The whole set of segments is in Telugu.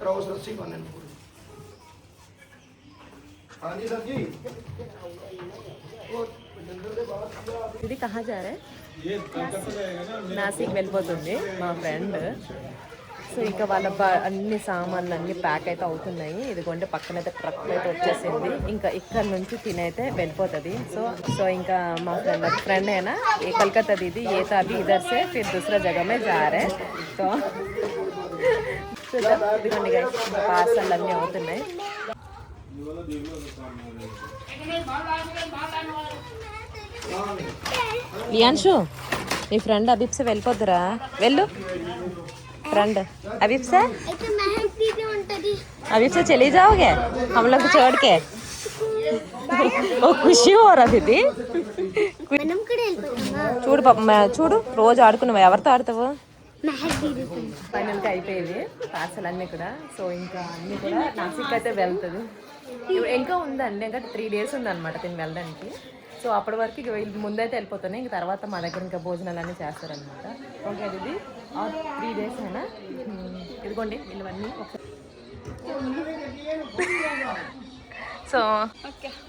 क्रॉस रस्सी बने पूरी। हाँ जी सर जी। ఇది कहाँ जा रहे हैं? నాసిక్ వెళ్ళిపోతుంది మా ఫ్రెండ్. సో ఇంకా వాళ్ళ అన్ని సామాన్లు అన్నీ ప్యాక్ అయితే అవుతున్నాయి. ఇదిగోండి పక్కన అయితే ట్రక్ అయితే వచ్చేసింది. ఇంకా ఇక్కడ నుంచి తినైతే వెళ్ళిపోతుంది. సో ఇంకా మా ఫ్రెండ్ అయినా ఏ కలకత్తా దీది ఏ తాబి ఇధర్ సే ఫిర్ దూసరా జగह में जा रहे हैं. సో ఇదిగోండి గైస్ పార్సల్ అన్నీ అవుతున్నాయి. लियांशु नी फ्रेंड अभी से వెళ్ళిపోద్దురా వెళ్ళు फ्रेंड अभी से चली जाओगे हम लोग छोड़ के ओ खुशी हो रहा दीदी చూడు చూడు రోజు ఆడుకున్నావు ఎవరితో ఆడతావు ఫైనల్గా అయిపోయింది పార్సల్ అన్నీ కూడా. సో ఇంకా అన్నీ కూడా నాసిక్ అయితే వెళ్తుంది. ఇంకా ఉందండి ఇంకా 3 days ఉందన్నమాట తిని వెళ్ళడానికి. సో అప్పటి వరకు వీళ్ళు ముందైతే వెళ్ళిపోతున్నాయి. ఇంక తర్వాత మా దగ్గర ఇంకా భోజనాలు అన్నీ చేస్తారనమాట. ఓకే ఇది 3 days అయినా ఇదిగోండి వీళ్ళవన్నీ సో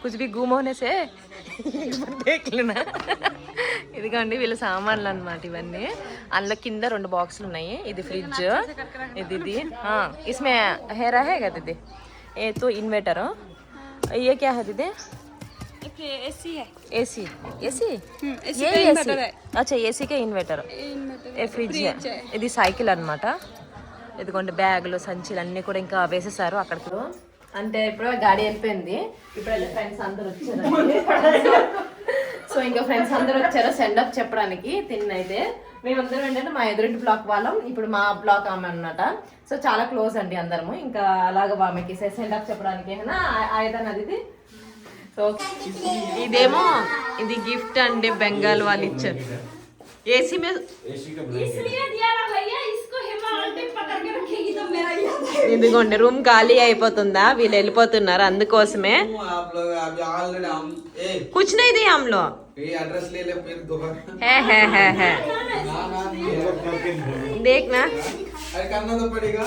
కుछ भी गुम होने से देख लेना. ఇదిగోండి వీళ్ళ సామాన్లు అనమాట ఇవన్నీ. అందులో కింద 2 బాక్సులు ఉన్నాయి. ఇది ఫ్రిడ్జ్ ఇది इसमें है रहा है दीदी ये तो इन्वर्टर ये क्या है दीदी एसी है एसी एसी ये एसी अच्छा एसी के इन्वर्टर ये फ्रिడ్జ్ ఇది సైకిల్ అనమాట. ఇదిగోండి బ్యాగులు సంచులు అన్నీ కూడా ఇంకా వేసేసారు అక్కడికి. అంటే ఇప్పుడు గాడి వెళ్ళిపోయింది. ఇప్పుడైతే ఫ్రెండ్స్ అందరు వచ్చారు. సో ఇంకా ఫ్రెండ్స్ అందరూ వచ్చారు సెండ్ అప్ చెప్పడానికి. తిన్నైతే మేమందరం ఏంటంటే మా ఎదురింటి బ్లాక్ వాళ్ళం, ఇప్పుడు మా బ్లాక్ ఆమె అన్నమాట. సో చాలా క్లోజ్ అండి అందరము. ఇంకా అలాగ ఆమెకి సెండ్ అప్ చెప్పడానికి ఆయన అది. సో ఇదేమో ఇది గిఫ్ట్ అండి బెంగాల్ వాళ్ళు ఇచ్చారు. ఏసీ ఇదిగోండి రూమ్ ఖాళీ అయిపోతుందా వీళ్ళు వెళ్ళిపోతున్నారు అందుకోసమే. कुछ नहीं दी हम लोग एड्रेस ले ले फिर दोबारा है देखना करना तो पड़ेगा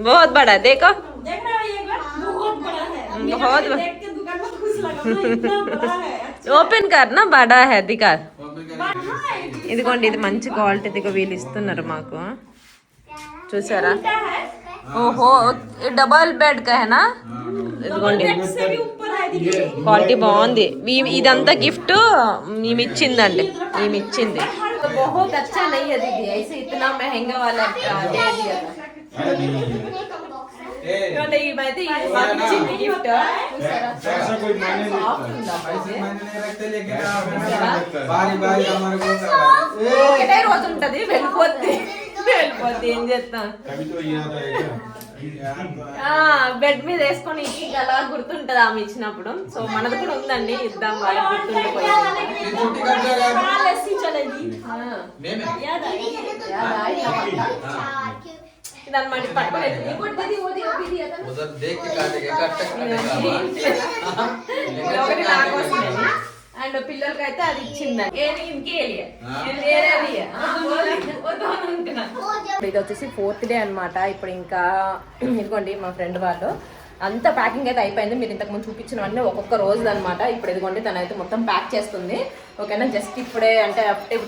बहुत बड़ा देखो बहुत ఓపెన్ करना बड़ा है दिखा. ఇదిగోండి ఇది మంచి క్వాలిటీ వీళ్ళు ఇస్తున్నారు మాకు చూసారా. ఓహో డబల్ బెడ్ కా హేనా. ఇదిగోండి క్వాలిటీ బాగుంది. ఇదంతా గిఫ్ట్ మేము ఇచ్చిందండి మేము ఇచ్చింది. बहुत अच्छा नहीं है दीदी ऐसे इतना महंगा वाला दे दिया ఒకటే రోజు ఉంటది వెళ్ళిపోద్ది ఏం చేస్తాం. బెడ్ మీద వేసుకొని అలా గుర్తుంటది ఆమె ఇచ్చినప్పుడు. సో మనది కూడా ఉందండి ఇద్దాం వాళ్ళకి గుర్తుండిపోయింది. ఇదన్నమాట పట్టుకొని అండ్ పిల్లలకి అయితే అది ఇచ్చిందండి. ఇది వచ్చేసి 4th డే అనమాట. ఇప్పుడు ఇంకా ఇదిగోండి మా ఫ్రెండ్ వాళ్ళు అంతా ప్యాకింగ్ అయితే అయిపోయింది. మీరు ఇంతకుముందు చూపించినవన్నీ ఒక్కొక్క రోజు అనమాట. ఇప్పుడు ఇదిగోండి తనైతే మొత్తం ప్యాక్ చేస్తుంది. ఓకేనా జస్ట్ ఇప్పుడే అంటే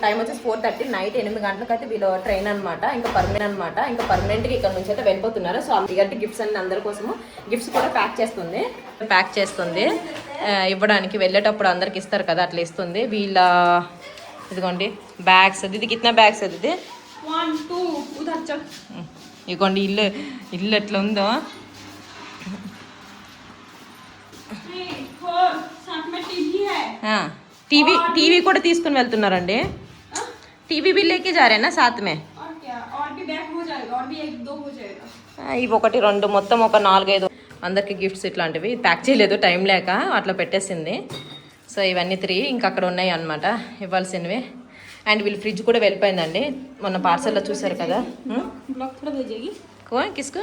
టైం వచ్చేసి 4:30 నైట్ 8 గంటలకు అయితే వీళ్ళు ట్రైన్ అనమాట. ఇంకా పర్మనెంట్గా ఇక్కడ నుంచి అయితే వెళ్ళిపోతున్నారు. సో అందుకంటే గిఫ్ట్స్ అన్ని అందరి కోసము గిఫ్ట్స్ కూడా ప్యాక్ చేస్తుంది ఇవ్వడానికి. వెళ్ళేటప్పుడు అందరికి ఇస్తారు కదా అట్లా ఇస్తుంది. వీళ్ళ ఇదిగోండి బ్యాగ్స్ ఇది కిतना బ్యాగ్స్ అది ఇది 1 2 उधर चल. ఇదిగోండి ఇల్లు ఎట్లా ఉందో. టీవీ కూడా తీసుకుని వెళ్తున్నారండి. టీవీ भी लेके जा रहे हैं ना साथ में. ఇవి 1 2 మొత్తం ఒక 4 5 అందరికి గిఫ్ట్స్ ఇట్లాంటివి ప్యాక్ చేయలేదు టైం లేక అట్లా పెట్టేసింది. సో ఇవన్నీ 3 ఇంకా అక్కడ ఉన్నాయి అన్నమాట ఇవ్వాల్సినవి. అండ్ వీళ్ళు ఫ్రిడ్జ్ కూడా వెళ్ళిపోయిందండి మొన్న పార్సల్లో చూసారు కదా. किसको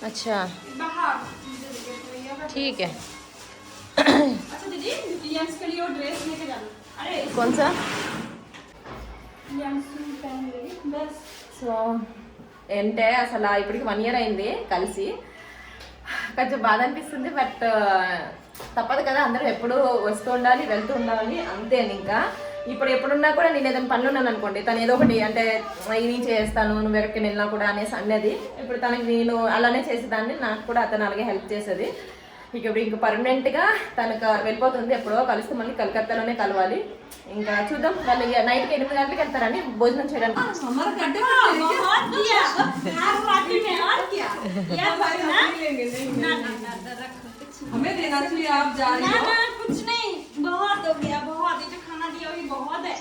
अच्छा ठीक है. अच्छा दीदी लियांस के लिए ड्रेस लेके जाना. अरे कौन सा సో అంటే అసలు ఇప్పటికి 1 year అయింది కలిసి. కొంచెం బాధ అనిపిస్తుంది, బట్ తప్పదు కదా, అందరూ ఎప్పుడు వస్తూ ఉండాలి వెళ్తూ ఉండాలి అంతే. ఇంకా ఇప్పుడు ఎప్పుడున్నా కూడా నేను ఏదైనా పనులు ఉన్నాను అనుకోండి, తను ఏదో ఒకటి అంటే ఇది చేస్తాను నువ్వు ఎక్కడికి వెళ్ళినా కూడా అనేసి అనేది. ఇప్పుడు తనకి నేను అలానే చేసేదాన్ని, నాకు కూడా అతను అలాగే హెల్ప్ చేసేది. ఇప్పుడు ఇంక పర్మనెంట్గా తనకు వెళ్ళిపోతుంది. ఎప్పుడో కలిస్తే మళ్ళీ కలకత్తాలోనే కలవాలి. ఇంకా చూద్దాం, వాళ్ళు నైట్కి 8 గంటలకు వెళ్తారని భోజనం చేయడానికి. हमें देना चाहिए, आप जा रही हो? ना कुछ नहीं, बहुत हो गया, बहुत ये जो खाना दिया वही बहुत है,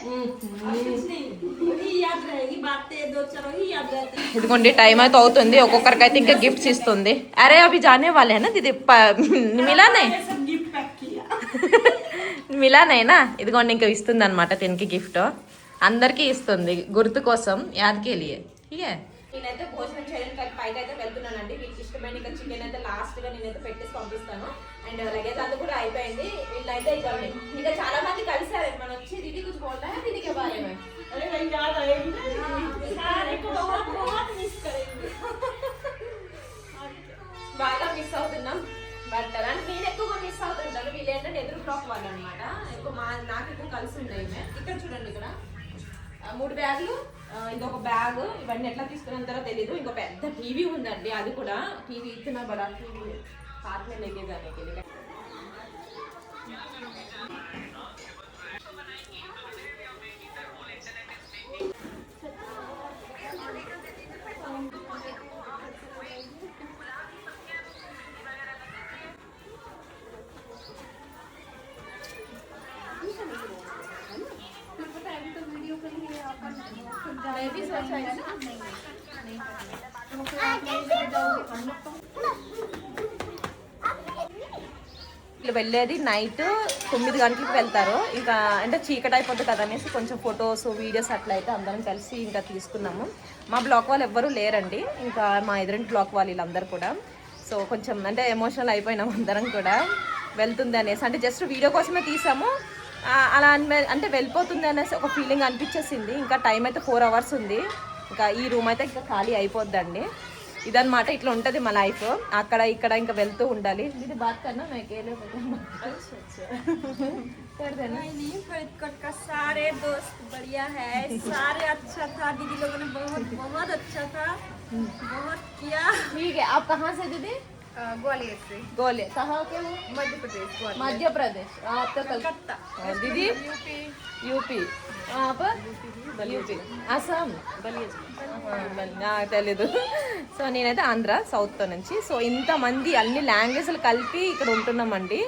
कुछ नहीं, वही याद रहेगी बातें, 2-4 वही याद रहते हैं. ఇదిగోండి టైం అయితే అవుతుంది, ఒక్కొక్కరికి అయితే ఇంకా గిఫ్ట్స్ ఇస్తుంది. అరే అవి జానే వాళ్ళే హై నా దీది, మిలానే सब गिफ्ट पैक किया. మిలానైనా ఇదిగోండి ఇంకా ఇస్తుంది అనమాట తినికి గిఫ్ట్. అందరికీ ఇస్తుంది గుర్తు కోసం, యాద్కే లియే. ఇయే నేనైతే భోజనం చేయడానికి పైకి అయితే వెళ్తున్నానండి. వీళ్ళకి ఇష్టమైన ఇంకా చికెన్ అయితే లాస్ట్ గా నేనైతే పెట్టేసి పంపిస్తాను. అండ్ లగేజ్ అంతా కూడా అయిపోయింది. వీళ్ళైతే ఇవ్వండి, ఇంకా చాలా మంది కలిసారు మనం వచ్చి. దీది कुछ बोलना है, दीदी के बारे में? अरे भाई याद आएगी, सारे को बहुत बहुत मिस करेंगे. బాగా మిస్ అవుతున్నాం, బట్ అంటే నేను ఎక్కువగా మిస్ అవుతుంటాను. వీళ్ళు ఏంటంటే ఎదురు బ్లాక్ వాళ్ళు అనమాట. ఎక్కువ నాకు ఎక్కువ కలిసి ఉంటాయి. ఇక్కడ చూడండి, ఇక్కడ 3 బ్యాగులు, ఇంకొక బ్యాగ్, ఇవన్నీ ఎట్లా తీసుకున్నారో తెలీదు. ఇంకో పెద్ద టీవీ ఉందండి, అది కూడా టీవీ ఇచ్చిన బడా టీవీ साथ में लेके जाने के लिए. వెళ్ళేది నైట్ 9 గంటలకు వెళ్తారు. ఇంకా అంటే చీకటి అయిపోద్ది కదా అనేసి కొంచెం ఫొటోస్ వీడియోస్ అట్లా అయితే అందరం కలిసి ఇంకా తీసుకున్నాము. మా బ్లాక్ వాళ్ళు ఎవ్వరూ లేరండి, ఇంకా మా ఎదురింటి బ్లాక్ వాళ్ళు వీళ్ళందరూ కూడా. సో కొంచెం అంటే ఎమోషనల్ అయిపోయినాం అందరం కూడా, వెళ్తుంది అనేసి. అంటే జస్ట్ వీడియో కోసమే తీసాము, అలా అంటే వెళ్ళిపోతుంది అనేసి ఒక ఫీలింగ్ అనిపించేసింది. ఇంకా టైం అయితే 4 hours ఉంది, ఇంకా ఈ రూమ్ అయితే ఇంకా ఖాళీ అయిపోద్దండి. ఇదన్నమాట, ఇట్లా ఉంటుంది మా లైఫ్. అక్కడ ఇక్కడ ఇంకా వెళ్తూ ఉండాలి. ఇది బాత్ కన్నా नहीं फरीदकोट का सारे दोस्त बढ़िया है, सारे अच्छा था, दीदी लोगों ने बहुत बहुत अच्छा था, बहुत किया. ठीक है, आप कहाँ से दीदी? ग्वालियर से. ग्वालियर कहाँ के हो? मध्य प्रदेश. मध्य प्रदेश. आप तो कलकत्ता. दीदी यूपी. आप యూపీ, అస్సాం, తెలీదు. సో నేనైతే ఆంధ్ర సౌత్తో నుంచి. సో ఇంతమంది అన్ని లాంగ్వేజ్లు కలిపి ఇక్కడ ఉంటున్నామండి.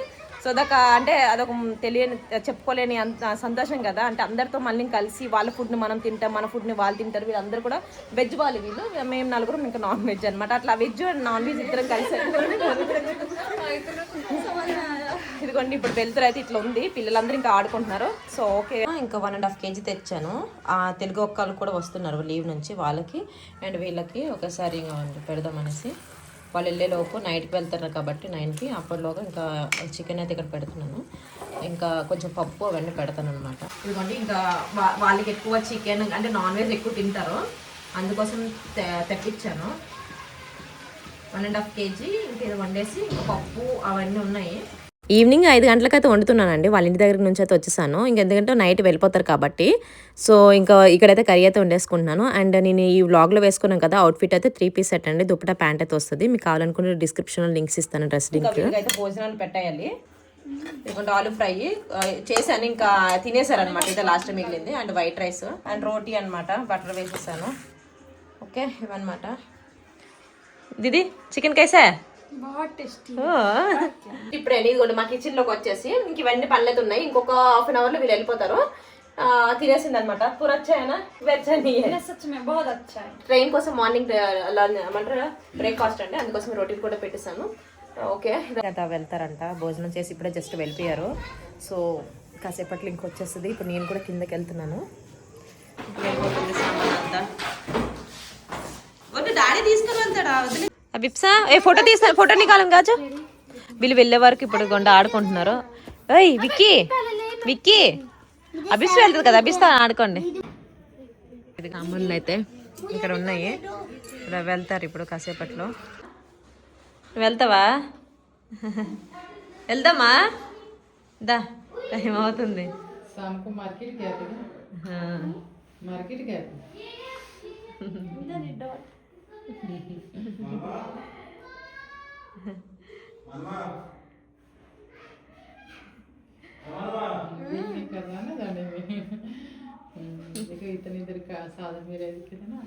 సో అదొక అంటే అదొక తెలియని చెప్పుకోలేని అంత సంతోషం కదా. అంటే అందరితో మళ్ళీ కలిసి వాళ్ళ ఫుడ్ని మనం తింటాం, మన ఫుడ్ని వాళ్ళు తింటారు. వీళ్ళందరూ కూడా వెజ్ వాళ్ళు, వీళ్ళు మేము 4 ఇంకా నాన్ వెజ్ అనమాట. అట్లా వెజ్ అండ్ నాన్ వెజ్ ఇద్దరం కలిసి ఇదిగోండి ఇప్పుడు వెళ్తారు అయితే ఇట్లా ఉంది. పిల్లలందరూ ఇంకా ఆడుకుంటున్నారు. సో ఓకే, ఇంకా 1.5 kg తెచ్చాను. తెలుగు ఒక్కళ్ళు కూడా వస్తున్నారు లీవ్ నుంచి, వాళ్ళకి అండ్ వీళ్ళకి ఒకసారి పెడదామనేసి. వాళ్ళు వెళ్ళేలోపు నైట్కి వెళ్తారు కాబట్టి 9కి, అప్పటిలోగా ఇంకా చికెన్ అయితే ఇక్కడ పెడుతున్నాను. ఇంకా కొంచెం పప్పు అవన్నీ పెడతాను అనమాట. ఇదిగోండి ఇంకా వాళ్ళకి ఎక్కువ చికెన్ అంటే నాన్ వెజ్ ఎక్కువ తింటారు, అందుకోసం తెప్పించాను. 1.5 kg ఇంకా ఇది వండేసి ఇంకా పప్పు అవన్నీ ఉన్నాయి. ఈవినింగ్ 5 గంటలకైతే వండుతున్నానండి. వాళ్ళ ఇంటి దగ్గర నుంచి అయితే వచ్చేసాను. ఎందుకంటే నైట్ వెళ్ళిపోతారు కాబట్టి. సో ఇంకా ఇక్కడైతే కర్రీ అయితే వండేసుకుంటున్నాను. అండ్ నేను ఈ వ్లాగ్లో వేసుకున్నాను కదా అవుట్ఫిట్ అయితే 3 piece సెట్ అండి. దుప్పటా ప్యాంట్ అయితే వస్తుంది. మీకు కావాలనుకుంటే డిస్క్రిప్షన్లో లింక్స్ ఇస్తాను, డ్రెస్ లింక్. అయితే భోజనాలు పెట్టేయాలి. ఎందుకంటే ఆలు ఫ్రై చేశాను, ఇంకా తినేసారనమాట. ఇదే లాస్ట్ మిగిలింది. అండ్ వైట్ రైస్ అండ్ రోటీ అనమాట, బటర్ వేసేసాను. ఓకే, ఇవన్నమాట. దీది చికెన్ కైసా? ఇప్పుడు ఇదిగోండి మా కిచెన్ లోకి వచ్చేసి ఇంక ఇవన్నీ పనులు ఉన్నాయి. ఇంకొక ½ an hour లో వీళ్ళు వెళ్ళిపోతారు. తినేసింది అనమాట. పురచ్చాయనా ట్రైన్ కోసం మార్నింగ్ ఏమంటారు బ్రేక్ఫాస్ట్ అండి, అందుకోసం రోటీ కూడా పెట్టేసాను. ఓకే, వెళ్తారంట. భోజనం చేసి ఇప్పుడే జస్ట్ వెళ్ళిపోయారు. సో కాసేపట్లో ఇంకొచ్చేస్తుంది. ఇప్పుడు నేను కూడా కిందకి వెళ్తున్నాను. డాడీ తీసుకుని వెళ్తాడా? అభిప్సా ఏ ఫోటో తీస్తా, ఫోటో నికాలం కాచు. వీళ్ళు వెళ్ళే వరకు ఇప్పుడు కొండ ఆడుకుంటున్నారు. ఓయ్ విక్కీ, విక్కీ అభిప్సా వెళ్తుంది కదా, అభిప్సా ఆడుకోండి. ఇది సామాన్లు అయితే ఇక్కడ ఉన్నాయి. ఇక్కడ వెళ్తారు ఇప్పుడు కాసేపట్లో. వెళ్తావా? వెళ్దామా? దా, టైం అవుతుంది. शाम को मार्केट गया था ना, मार्केट गया था. नहीं कर रहा ना जाने में. देखो इतनी देर का साधन में रह थे ना.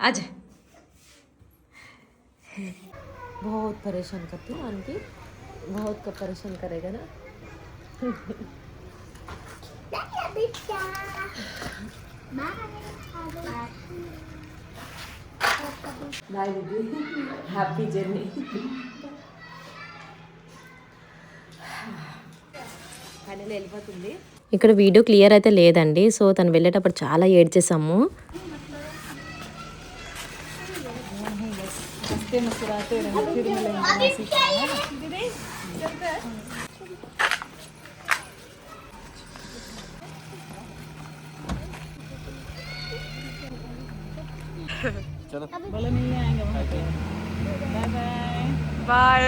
आज बहुत परेशान करती हूँ आंटी, बहुत का परेशान करेगा ना. बाय दीदी, हैप्पी जर्नी. ఫైనల్ వెళ్ళిపోతుంది. ఇక్కడ వీడియో క్లియర్ అయితే లేదండి. సో తను వెళ్ళేటప్పుడు చాలా ఏడ్చేసాము. चलो बोले नहीं आएंगे वहाँ पे. Bye bye. बाय.